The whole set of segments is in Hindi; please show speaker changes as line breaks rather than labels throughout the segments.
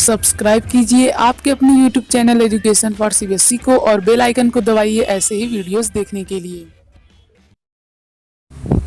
सब्सक्राइब कीजिए आपके अपने YouTube channel education for CBSE को और बेल आइकन को दबाइए ऐसे ही वीडियोस देखने के लिए।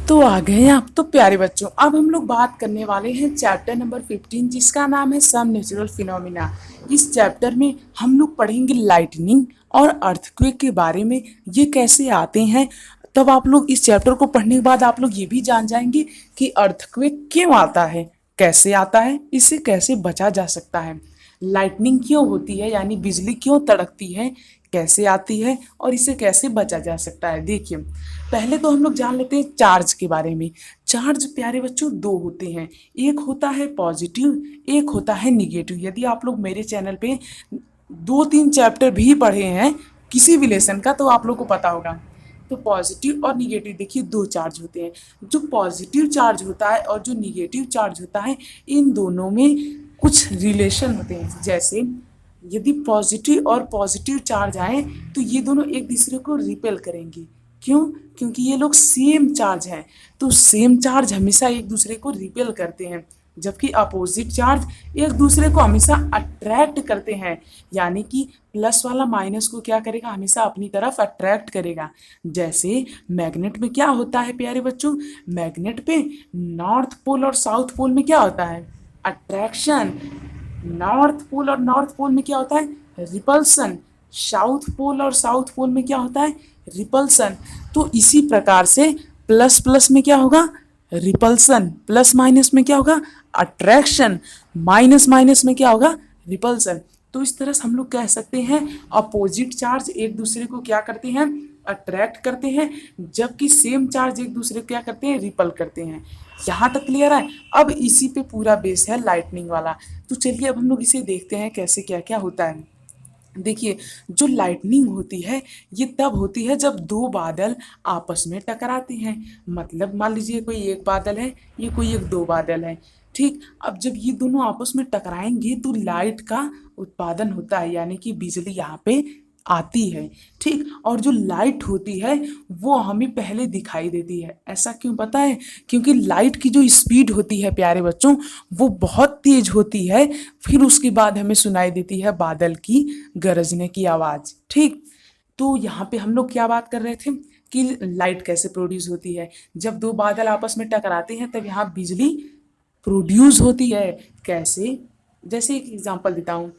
तो आ गए हैं आप तो प्यारे बच्चों, अब हम लोग बात करने वाले हैं चैप्टर नंबर 15 जिसका नाम है सम नेचुरल फिनोमिना। इस चैप्टर में हम लोग पढ़ेंगे लाइटनिंग और अर्थक्वेक के बारे में, ये कैसे आते हैं। तब आप लोग इस चैप्टर को पढ़ने के बाद आप लोग ये भी जान जाएंगे कि अर्थक्वेक क्यों आता है, कैसे आता है, इससे कैसे बचा जा सकता है, लाइटनिंग क्यों होती है यानी बिजली क्यों तड़कती है, कैसे आती है और इसे कैसे बचा जा सकता है। देखिए पहले तो हम लोग जान लेते हैं चार्ज के बारे में। चार्ज प्यारे बच्चों दो होते हैं, एक होता है पॉजिटिव, एक होता है निगेटिव। यदि आप लोग मेरे चैनल पे 2-3 चैप्टर भी पढ़े हैं किसी भी लेसन का तो आप लोग को पता होगा। तो पॉजिटिव और निगेटिव देखिए दो चार्ज होते हैं। जो पॉजिटिव चार्ज होता है और जो निगेटिव चार्ज होता है इन दोनों में कुछ रिलेशन होते हैं। जैसे यदि पॉजिटिव और पॉजिटिव चार्ज आए तो ये दोनों एक दूसरे को रिपेल करेंगे। क्यों? क्योंकि ये लोग सेम चार्ज हैं, तो सेम चार्ज हमेशा एक दूसरे को रिपेल करते हैं, जबकि अपोजिट चार्ज एक दूसरे को हमेशा अट्रैक्ट करते हैं। यानी कि प्लस वाला माइनस को क्या करेगा, हमेशा अपनी तरफ अट्रैक्ट करेगा। जैसे मैग्नेट में क्या होता है प्यारे बच्चों, मैग्नेट पे नॉर्थ पोल और साउथ पोल में क्या होता है, अट्रैक्शन। नॉर्थ पोल और नॉर्थ पोल में क्या होता है, रिपल्सन। साउथ पोल और साउथ पोल में क्या होता है, रिपल्सन। तो इसी प्रकार से प्लस प्लस में क्या होगा, रिपल्सन, प्लस माइनस में क्या होगा, अट्रैक्शन, माइनस माइनस में क्या होगा, रिपल्सन। तो इस तरह से हम लोग कह सकते हैं अपोजिट चार्ज एक दूसरे को क्या करते हैं, अट्रैक्ट करते हैं, जबकि सेम चार्ज एक दूसरे को क्या करते हैं, रिपल करते हैं। यहाँ तक क्लियर है। अब इसी पे पूरा बेस है लाइटनिंग वाला। तो चलिए अब हम लोग इसे देखते हैं कैसे क्या क्या होता है। देखिए जो लाइटनिंग होती है ये तब होती है जब दो बादल आपस में टकराते हैं। मतलब मान लीजिए कोई एक बादल है, ये कोई एक दो बादल है, ठीक। अब जब ये दोनों आपस में टकराएंगे तो लाइट का उत्पादन होता है, यानी कि बिजली यहाँ पे आती है, ठीक। और जो लाइट होती है वो हमें पहले दिखाई देती है। ऐसा क्यों पता है, क्योंकि लाइट की जो स्पीड होती है प्यारे बच्चों वो बहुत तेज होती है, फिर उसके बाद हमें सुनाई देती है बादल की गरजने की आवाज़, ठीक। तो यहाँ पे हम लोग क्या बात कर रहे थे कि लाइट कैसे प्रोड्यूस होती है। जब दो बादल आपस में टकराते हैं तब यहाँ बिजली प्रोड्यूस होती है। कैसे, जैसे एक एग्जांपल देता हूँ।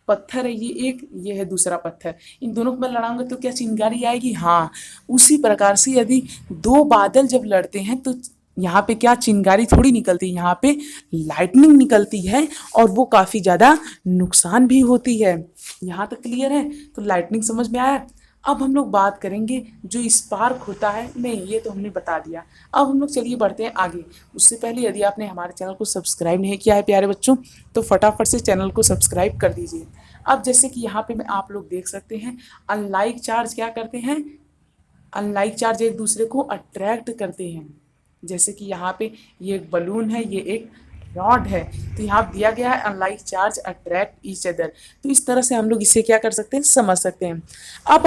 पत्थर है ये एक, ये है दूसरा पत्थर, इन दोनों को मैं लड़ाऊंगा तो क्या चिंगारी आएगी, हाँ। उसी प्रकार से यदि दो बादल जब लड़ते हैं तो यहाँ पे क्या चिंगारी थोड़ी निकलती है, यहाँ पे लाइटनिंग निकलती है और वो काफ़ी ज़्यादा नुकसान भी होती है। यहाँ तक क्लियर है। तो लाइटनिंग समझ में आया। अब हम लोग बात करेंगे जो स्पार्क होता है, नहीं ये तो हमने बता दिया। अब हम लोग चलिए बढ़ते हैं आगे। उससे पहले यदि आपने हमारे चैनल को सब्सक्राइब नहीं किया है प्यारे बच्चों तो फटाफट से चैनल को सब्सक्राइब कर दीजिए। अब जैसे कि यहाँ पे मैं आप लोग देख सकते हैं अनलाइक चार्ज क्या करते हैं, अनलाइक चार्ज एक दूसरे को अट्रैक्ट करते हैं। जैसे कि यहाँ पे ये एक बलून है, ये एक रॉड है, तो यहाँ दिया गया है unlike charge attract each other. तो इस तरह से हम लोग इसे क्या कर सकते हैं, समझ सकते हैं। अब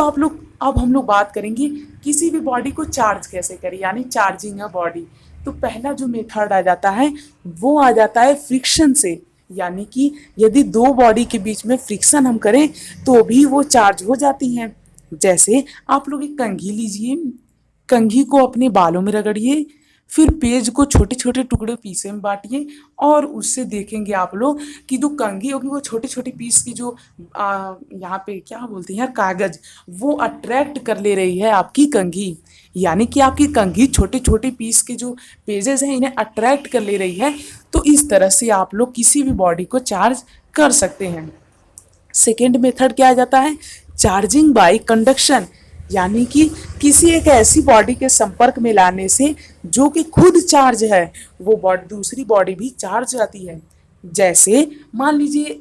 हम लोग बात करेंगे किसी भी बॉडी को चार्ज कैसे करें, यानी चार्जिंग है बॉडी। तो पहला जो मेथड आ जाता है वो आ जाता है फ्रिक्शन से। यानी कि यदि दो बॉडी के बीच में फ्रिक्शन हम करें तो भी वो चार्ज हो जाती हैं। जैसे आप लोग एक कंघी लीजिए, कंघी को अपने बालों में रगड़िए, फिर पेज को छोटे छोटे टुकड़े पीसे में बांटिए और उससे देखेंगे आप लोग कि जो कंघी होगी वो छोटे छोटे पीस की जो यहाँ पे क्या बोलते हैं यार, कागज, वो अट्रैक्ट कर ले रही है आपकी कंघी। यानी कि आपकी कंघी छोटे छोटे पीस के जो पेजेस हैं इन्हें अट्रैक्ट कर ले रही है। तो इस तरह से आप लोग किसी भी बॉडी को चार्ज कर सकते हैं। सेकेंड मेथड क्या आ जाता है, चार्जिंग बाय कंडक्शन। यानी कि किसी एक ऐसी बॉडी के संपर्क में लाने से जो कि खुद चार्ज है वो बॉडी दूसरी बॉडी भी चार्ज रहती है। जैसे मान लीजिए,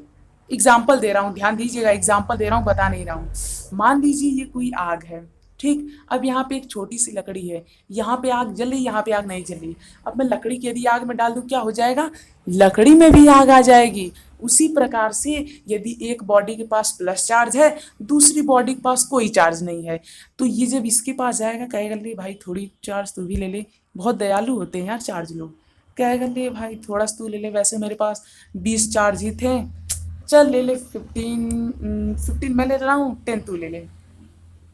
एग्जाम्पल दे रहा हूँ, ध्यान दीजिएगा, एग्जाम्पल दे रहा हूँ, बता नहीं रहा हूँ। मान लीजिए ये कोई आग है, ठीक। अब यहाँ पे एक छोटी सी लकड़ी है, यहाँ पे आग जल रही, यहाँ पे आग नहीं जल रही। अब मैं लकड़ी की यदि आग में डाल दूँ क्या हो जाएगा, लकड़ी में भी आग आ जाएगी। उसी प्रकार से यदि एक बॉडी के पास प्लस चार्ज है, दूसरी बॉडी के पास कोई चार्ज नहीं है, तो ये जब इसके पास जाएगा कहेगा ले भाई थोड़ी चार्ज तू भी ले ले। बहुत दयालु होते हैं यार चार्ज लोग। कहेगा ले भाई थोड़ा सा तू ले ले, वैसे मेरे पास 20 चार्ज ही थे, चल ले ले 15 मैं ले रहा हूँ, 10 तू ले ले।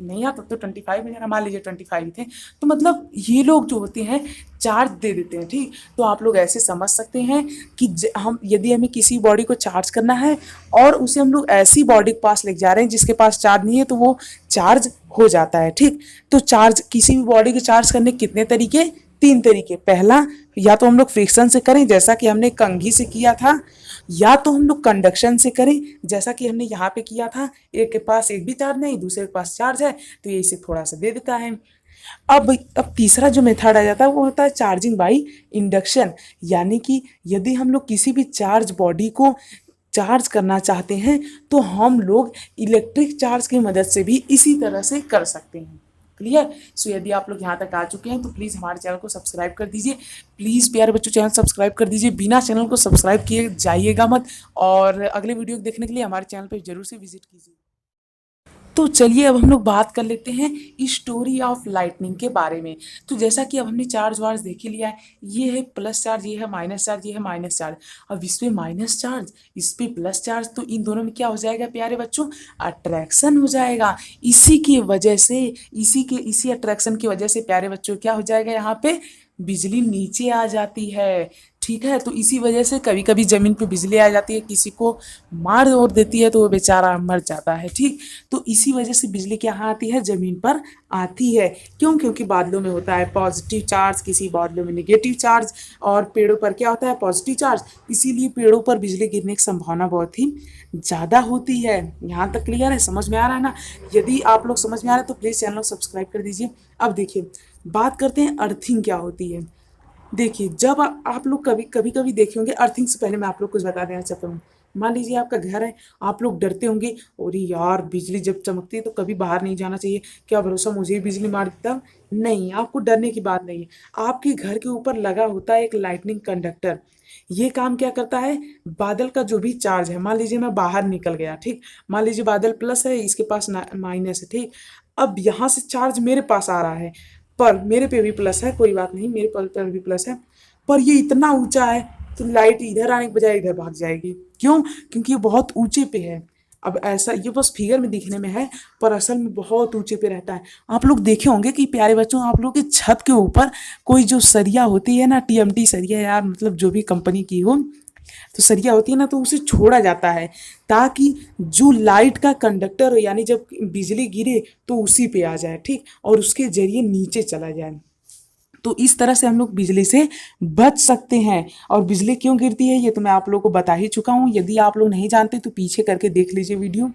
नहीं आता तो 25 में जाना, मान लीजिए 25 थे। तो मतलब ये लोग जो होते हैं चार्ज दे देते हैं, ठीक। तो आप लोग ऐसे समझ सकते हैं कि हम यदि हमें किसी बॉडी को चार्ज करना है और उसे हम लोग ऐसी बॉडी के पास लेके जा रहे हैं जिसके पास चार्ज नहीं है, तो वो चार्ज हो जाता है, ठीक। तो चार्ज किसी भी बॉडी को चार्ज करने के कितने तरीके, 3 तरीके। पहला, या तो हम लोग फ्रिक्शन से करें जैसा कि हमने कंघी से किया था, या तो हम लोग कंडक्शन से करें जैसा कि हमने यहाँ पे किया था। एक के पास एक भी चार्ज नहीं, दूसरे के पास चार्ज है, तो ये इसे थोड़ा सा दे देता है। अब तीसरा जो मेथड आ जाता है वो होता है चार्जिंग बाई इंडक्शन। यानी कि यदि हम लोग किसी भी चार्ज बॉडी को चार्ज करना चाहते हैं तो हम लोग इलेक्ट्रिक चार्ज की मदद से भी इसी तरह से कर सकते हैं। क्लियर। सो यदि आप लोग यहाँ तक आ चुके हैं तो प्लीज़ हमारे चैनल को सब्सक्राइब कर दीजिए। प्लीज़ प्यारे बच्चों चैनल सब्सक्राइब कर दीजिए, बिना चैनल को सब्सक्राइब किए जाइएगा मत। और अगले वीडियो देखने के लिए हमारे चैनल पर जरूर से विजिट कीजिए। तो चलिए अब हम लोग बात कर लेते हैं स्टोरी ऑफ लाइटनिंग के बारे में। तो जैसा कि अब हमने चार्ज वार्ज देख ही लिया है, ये है प्लस चार्ज, ये है माइनस चार्ज, ये है माइनस चार्ज। अब इस पे माइनस चार्ज, इस पे प्लस चार्ज, तो इन दोनों में क्या हो जाएगा प्यारे बच्चों, अट्रैक्शन हो जाएगा। इसी की वजह से, इसी अट्रैक्शन की वजह से प्यारे बच्चों क्या हो जाएगा, यहाँ पे बिजली नीचे आ जाती है, ठीक है। तो इसी वजह से कभी कभी ज़मीन पे बिजली आ जाती है, किसी को मार और देती है तो वो बेचारा मर जाता है, ठीक। तो इसी वजह से बिजली क्या आती है, ज़मीन पर आती है। क्यों? क्योंकि बादलों में होता है पॉजिटिव चार्ज, किसी बादलों में नेगेटिव चार्ज, और पेड़ों पर क्या होता है, पॉजिटिव चार्ज। इसीलिए पेड़ों पर बिजली गिरने की संभावना बहुत ही ज़्यादा होती है। यहाँ तक क्लियर है, समझ में आ रहा है ना। यदि आप लोग समझ में आ रहा है तो प्लीज़ चैनल को सब्सक्राइब कर दीजिए। अब देखिए बात करते हैं अर्थिंग क्या होती है। देखिए जब आप लोग कभी देखे होंगे, अर्थिंग से पहले मैं आप लोग कुछ बता देना चाहता हूँ। मान लीजिए आपका घर है, आप लोग डरते होंगे, और यार बिजली जब चमकती है तो कभी बाहर नहीं जाना चाहिए, क्या भरोसा मुझे ही बिजली मार देता। नहीं, आपको डरने की बात नहीं है। आपके घर के ऊपर लगा होता है एक लाइटनिंग कंडक्टर। ये काम क्या करता है, बादल का जो भी चार्ज है, मान लीजिए मैं बाहर निकल गया, ठीक। मान लीजिए बादल प्लस है, इसके पास माइनस है, ठीक। अब यहाँ से चार्ज मेरे पास आ रहा है, पर मेरे पे भी प्लस है, कोई बात नहीं, मेरे पर भी प्लस है, पर ये इतना ऊंचा है तो लाइट इधर आने के बजाय इधर भाग जाएगी। क्यों? क्योंकि ये बहुत ऊंचे पे है। अब ऐसा ये बस फिगर में दिखने में है, पर असल में बहुत ऊंचे पे रहता है। आप लोग देखे होंगे कि प्यारे बच्चों, आप लोग की छत के ऊपर कोई जो सरिया होती है ना, टीएमटी सरिया, यार मतलब जो भी कंपनी की हो, तो सरिया होती है ना, तो उसे छोड़ा जाता है ताकि जो लाइट का कंडक्टर हो, यानी जब बिजली गिरे तो उसी पे आ जाए, ठीक, और उसके जरिए नीचे चला जाए। तो इस तरह से हम लोग बिजली से बच सकते हैं। और बिजली क्यों गिरती है ये तो मैं आप लोगों को बता ही चुका हूँ। यदि आप लोग नहीं जानते तो पीछे करके देख लीजिए वीडियो,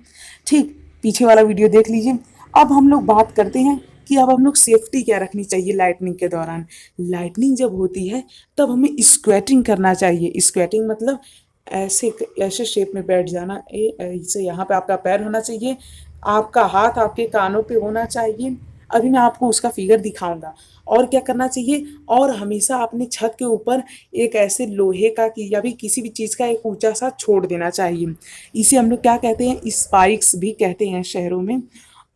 ठीक, पीछे वाला वीडियो देख लीजिए। अब हम लोग बात करते हैं कि अब हम लोग सेफ्टी क्या रखनी चाहिए लाइटनिंग के दौरान। लाइटनिंग जब होती है तब हमें स्क्वेटिंग करना चाहिए। स्क्वेटिंग मतलब ऐसे ऐसे शेप में बैठ जाना, ऐसे यहाँ पे आपका पैर होना चाहिए, आपका हाथ आपके कानों पे होना चाहिए। अभी मैं आपको उसका फिगर दिखाऊंगा। और क्या करना चाहिए, और हमेशा अपनी छत के ऊपर एक ऐसे लोहे का या भी किसी भी चीज़ का एक ऊंचा सा छोड़ देना चाहिए। इसे हम लोग क्या कहते हैं, स्पाइक्स भी कहते हैं शहरों में।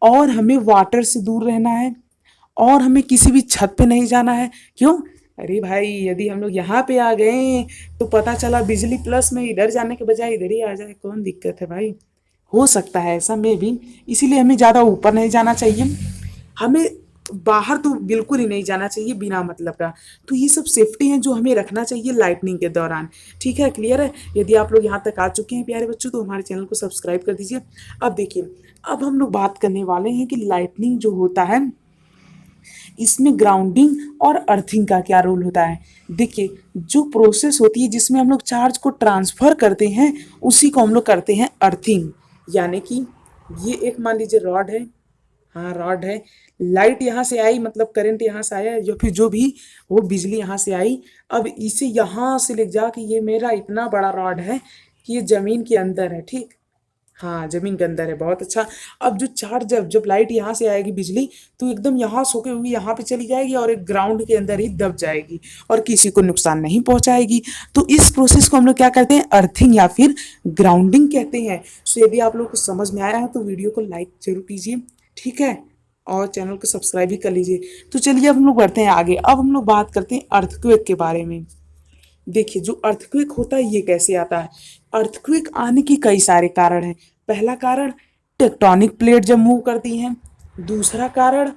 और हमें वाटर से दूर रहना है, और हमें किसी भी छत पे नहीं जाना है। क्यों? अरे भाई यदि हम लोग यहाँ पे आ गए तो पता चला बिजली प्लस में इधर जाने के बजाय इधर ही आ जाए, कौन दिक्कत है भाई, हो सकता है ऐसा में भी। इसीलिए हमें ज़्यादा ऊपर नहीं जाना चाहिए, हमें बाहर तो बिल्कुल ही नहीं जाना चाहिए बिना मतलब का। तो ये सब सेफ्टी है जो हमें रखना चाहिए लाइटनिंग के दौरान, ठीक है, क्लियर है। यदि आप लोग यहाँ तक आ चुके हैं प्यारे बच्चों तो हमारे चैनल को सब्सक्राइब कर दीजिए। अब देखिए, अब हम लोग बात करने वाले हैं कि लाइटनिंग जो होता है इसमें ग्राउंडिंग और अर्थिंग का क्या रोल होता है। देखिए जो प्रोसेस होती है जिसमें हम लोग चार्ज को ट्रांसफर करते हैं उसी को हम लोग करते हैं अर्थिंग। यानी कि ये एक मान लीजिए रॉड है, हाँ रॉड है, लाइट यहाँ से आई मतलब करंट यहाँ से आया, या फिर जो भी वो बिजली यहाँ से आई। अब इसे यहाँ से ले जा कि ये मेरा इतना बड़ा रॉड है कि ये जमीन के अंदर है, ठीक, हाँ जमीन के अंदर है, बहुत अच्छा। अब जो चार्ज जब लाइट यहाँ से आएगी बिजली तो एकदम यहाँ सोके हुई यहाँ पे चली जाएगी और एक ग्राउंड के अंदर ही दब जाएगी और किसी को नुकसान नहीं पहुंचाएगी। तो इस प्रोसेस को हम लोग क्या कहते हैं, अर्थिंग या फिर ग्राउंडिंग कहते हैं। सो यदि आप लोग को समझ में आया है तो वीडियो को लाइक जरूर कीजिए, ठीक है, और चैनल को सब्सक्राइब भी कर लीजिए। तो चलिए अब हम लोग बढ़ते हैं आगे। अब हम लोग बात करते हैं अर्थक्वेक के बारे में। देखिए जो अर्थक्वेक होता है ये कैसे आता है। अर्थक्वेक आने के कई सारे कारण हैं। पहला कारण, टेक्टोनिक प्लेट जब मूव करती हैं। दूसरा कारण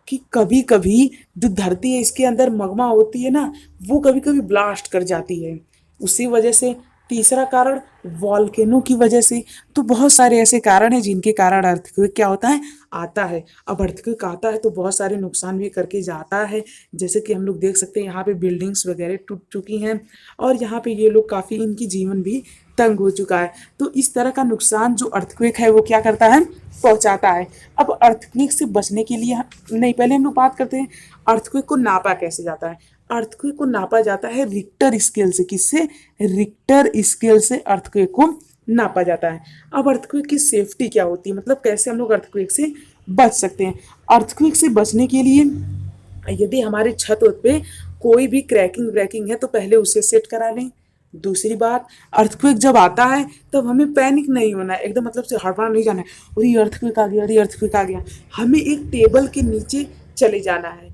कि कभी कभी जो धरती है इसके अंदर मगमा होती है ना, वो कभी कभी ब्लास्ट कर जाती है उसी वजह से। तीसरा कारण, वॉल्केनो की वजह से। तो बहुत सारे ऐसे कारण हैं जिनके कारण अर्थक्वेक क्या होता है, आता है। अब अर्थक्वेक आता है तो बहुत सारे नुकसान भी करके जाता है। जैसे कि हम लोग देख सकते हैं यहाँ पे बिल्डिंग्स वगैरह टूट चुकी हैं और यहाँ पे ये लोग काफ़ी, इनकी जीवन भी तंग हो चुका है। तो इस तरह का नुकसान जो अर्थक्वेक है वो क्या करता है, पहुंचाता है। अब अर्थक्वेक से बचने के लिए नहीं, पहले हम लोग बात करते हैं अर्थक्वेक को नापा कैसे जाता है। अर्थक्वेक को नापा जाता है रिक्टर स्केल से। किससे, रिक्टर स्केल से अर्थक्वेक को नापा जाता है। अब अर्थक्वेक की सेफ्टी क्या होती है, मतलब कैसे हम लोग अर्थक्वेक से बच सकते हैं। अर्थक्वेक से बचने के लिए यदि हमारे छत पे कोई भी क्रैकिंग व्रैकिंग है तो पहले उसे सेट करा लें। दूसरी बात, अर्थक्वेक जब आता है तब हमें पैनिक नहीं होना है, एकदम मतलब से हड़बड़ा नहीं जाना है, अरे अर्थक्वेक आ गया, अरे अर्थक्वेक आ गया। हमें एक टेबल के नीचे चले जाना है।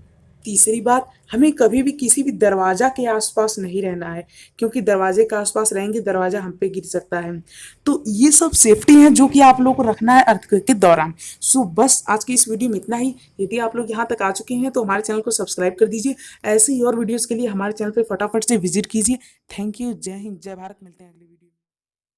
तीसरी बात, हमें कभी भी किसी भी दरवाजा के आसपास नहीं रहना है, क्योंकि दरवाजे के आसपास रहेंगे दरवाजा हम पे गिर सकता है। तो ये सब सेफ्टी है जो कि आप लोग को रखना है अर्थक्वेक के दौरान। सो बस आज की इस वीडियो में इतना ही। यदि आप लोग यहाँ तक आ चुके हैं तो हमारे चैनल को सब्सक्राइब कर दीजिए। ऐसे ही और वीडियोस के लिए हमारे चैनल पे फटाफट से विजिट कीजिए। Thank you. जय हिंद, जय भारत। मिलते हैं अगली वीडियो।